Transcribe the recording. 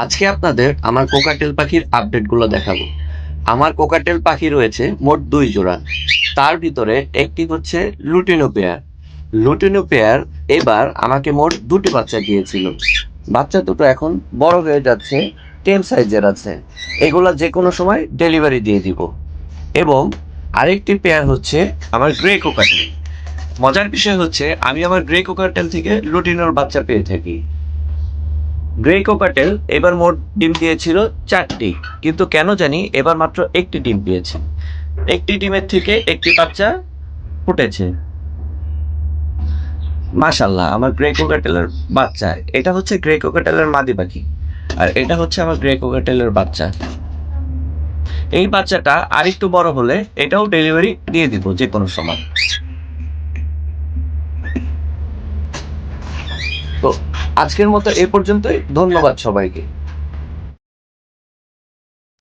আজকে আপনাদের আমার কোকাটেল পাখির আপডেটগুলো দেখাবো। আমার কোকাটেল পাখি রয়েছে মোট 2 জোড়া। তার ভিতরে একটি হচ্ছে লুটিনো পেয়ার। লুটিনো পেয়ার এবার আমাকে মোট 2টি বাচ্চা দিয়েছিল। বাচ্চা দুটো এখন বড় হয়ে যাচ্ছে, টেম সাইজের আছে। এগুলা যে কোনো সময় ডেলিভারি দিয়ে দিব। এবং আরেকটি পেয়ার হচ্ছে আমার গ্রে কোকাটেল। মজার বিষয় হচ্ছে আমি আমার গ্রে কোকাটেল থেকে লুটিনোর বাচ্চা পেয়ে থাকি। গ্রে কোকাটেল এবার মোট ডিম দিয়েছিল 4টি, কিন্তু কেন জানি এবার মাত্র একটি ডিম পেয়েছে। একটি ডিমের থেকে একটি বাচ্চা ফুটেছে। মাশাল্লাহ, আমার গ্রে কোকাটেলের বাচ্চা। এটা হচ্ছে গ্রে কোকাটেলের মাদি পাখি, আর এটা হচ্ছে আমার গ্রে কোকাটেলের বাচ্চা। এই বাচ্চাটা আরেকটু বড় হলে এটাও ডেলিভারি দিয়ে দিব যে কোনো সময়। তো আজকের মতো এ পর্যন্তই। ধন্যবাদ সবাইকে।